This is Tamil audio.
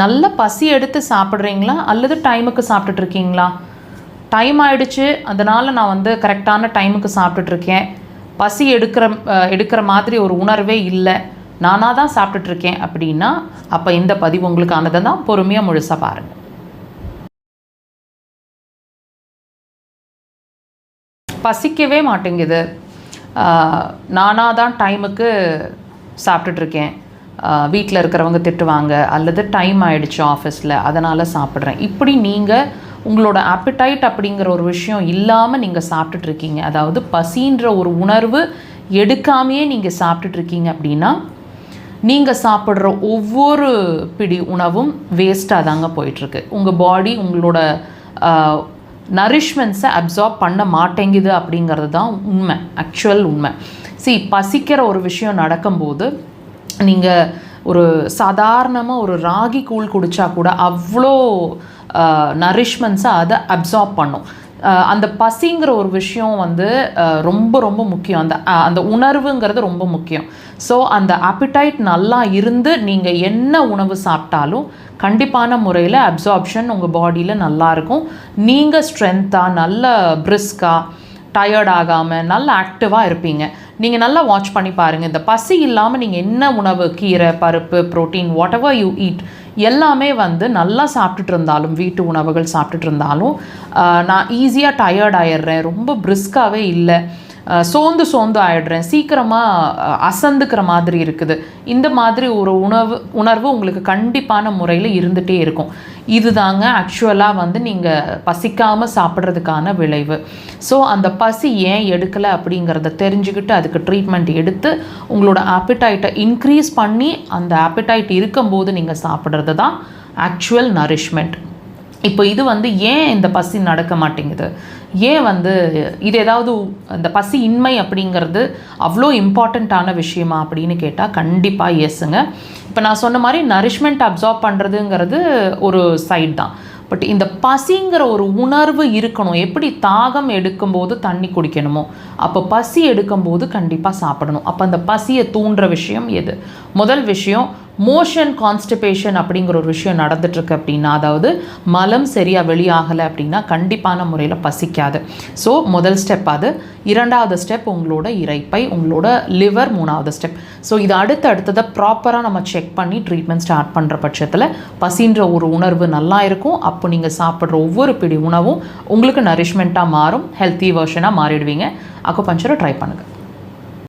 நல்ல பசி எடுத்து சாப்பிட்றீங்களா அல்லது டைமுக்கு சாப்பிட்டுட்ருக்கீங்களா? டைம் ஆகிடுச்சு, அதனால் நான் வந்து கரெக்டான டைமுக்கு சாப்பிட்டுட்ருக்கேன், பசி எடுக்கிற மாதிரி ஒரு உணர்வே இல்லை, நானாக தான் சாப்பிட்டுட்ருக்கேன் அப்படின்னா அப்போ இந்த பதிவு உங்களுக்கானதை தான். பொறுமையாக முழுசாக பாருங்கள். பசிக்கவே மாட்டேங்குது, நானாக தான் டைமுக்கு சாப்பிட்டுட்ருக்கேன், வீட்டில் இருக்கிறவங்க திட்டுவாங்க, அல்லது டைம் ஆகிடுச்சு ஆஃபீஸில் அதனால் சாப்பிட்றேன், இப்படி நீங்கள் உங்களோட ஆப்பிடைட் அப்படிங்கிற ஒரு விஷயம் இல்லாமல் நீங்கள் சாப்பிட்டுட்ருக்கீங்க, அதாவது பசின்ற ஒரு உணர்வு எடுக்காமையே நீங்கள் சாப்பிட்டுட்ருக்கீங்க அப்படின்னா நீங்கள் சாப்பிட்ற ஒவ்வொரு பிடி உணவும் வேஸ்ட்டாக தாங்க போயிட்டுருக்கு. உங்கள் பாடி உங்களோட நரிஷ்மெண்ட்ஸை அப்சார்ப் பண்ண மாட்டேங்குது அப்படிங்கிறது தான் உண்மை, ஆக்சுவல் உண்மை. பசிக்கிற ஒரு விஷயம் நடக்கும்போது நீங்கள் ஒரு சாதாரணமாக ஒரு ராகி கூழ் குடித்தா கூட அவ்வளோ நரிஷ்மெண்ட்ஸை அதை அப்சார்ப் பண்ணும். அந்த பசிங்கிற ஒரு விஷயம் வந்து ரொம்ப ரொம்ப முக்கியம், அந்த உணர்வுங்கிறது ரொம்ப முக்கியம். ஸோ அந்த ஆப்பிடைட் நல்லா இருந்து நீங்கள் என்ன உணவு சாப்பிட்டாலும் கண்டிப்பான முறையில் அப்சார்ப்ஷன் உங்கள் பாடியில் நல்லாயிருக்கும். நீங்கள் ஸ்ட்ரென்த்தாக, நல்ல பிரிஸ்காக, டயர்ட் ஆகாமல் நல்ல ஆக்டிவாக இருப்பீங்க. நீங்கள் நல்லா வாட்ச் பண்ணி பாருங்கள், இந்த பசி இல்லாமல் நீங்கள் என்ன உணவு, கீரை, பருப்பு, protein, what ever you eat எல்லாமே வந்து நல்லா சாப்பிட்டுட்டு இருந்தாலும், வீட்டு உணவுகள் சாப்பிட்டுட்டு இருந்தாலும் நான் ஈஸியாக டயர்ட் ஆகிடுறேன், ரொம்ப பிரிஸ்காகவே இல்லை, சோர்ந்து ஆகிடுறேன், சீக்கிரமாக அசந்துக்கிற மாதிரி இருக்குது, இந்த மாதிரி ஒரு உணர்வு உங்களுக்கு கண்டிப்பான முறையில் இருந்துகிட்டே இருக்கும். இதுதாங்க ஆக்சுவலாக வந்து நீங்கள் பசிக்காமல் சாப்பிட்றதுக்கான விளைவு. ஸோ அந்த பசி ஏன் எடுக்கலை அப்படிங்கிறத தெரிஞ்சுக்கிட்டு அதுக்கு ட்ரீட்மெண்ட் எடுத்து உங்களோட ஆப்பிடைட்டை இன்க்ரீஸ் பண்ணி அந்த ஆப்பிடைட் இருக்கும்போது நீங்கள் சாப்பிட்றது தான் ஆக்சுவல் நரிஷ்மெண்ட். இப்போ இது வந்து ஏன் இந்த பசி நடக்க மாட்டேங்குது, ஏன் வந்து இது ஏதாவது இந்த பசி இன்மை அப்படிங்கிறது அவ்வளோ இம்பார்ட்டண்ட்டான விஷயமா அப்படின்னு கேட்டால் கண்டிப்பாக எஸ்ஸுங்க. இப்போ நான் சொன்ன மாதிரி நரிஷ்மெண்ட் அப்சார்ப் பண்ணுறதுங்கிறது ஒரு சைடு தான், பட் இந்த பசிங்கிற ஒரு உணர்வு இருக்கணும். எப்படி தாகம் எடுக்கும்போது தண்ணி குடிக்கணுமோ அப்போ பசி எடுக்கும்போது கண்டிப்பாக சாப்பிடணும். அப்போ அந்த பசியை தூண்டுற விஷயம் எது? முதல் விஷயம் மோஷன் கான்ஸ்டிபேஷன் அப்படிங்கிற ஒரு விஷயம் நடந்துட்டுருக்கு அப்படின்னா, அதாவது மலம் சரியாக வெளியாகலை அப்படின்னா கண்டிப்பான முறையில் பசிக்காது. ஸோ முதல் ஸ்டெப் அது. இரண்டாவது ஸ்டெப் உங்களோட இரைப்பை, உங்களோட லிவர் மூணாவது ஸ்டெப். ஸோ இது அடுத்ததை ப்ராப்பராக நம்ம செக் பண்ணி ட்ரீட்மெண்ட் ஸ்டார்ட் பண்ணுற பட்சத்தில் பசின்ற ஒரு உணர்வு நல்லா இருக்கும். அப்போ நீங்கள் சாப்பிட்ற ஒவ்வொரு பிடி உணவும் உங்களுக்கு நரிஷ்மெண்ட்டாக மாறும், ஹெல்த்தி வெர்ஷனாக மாறிடுவீங்க. அக்குபஞ்சரை ட்ரை பண்ணுங்கள்.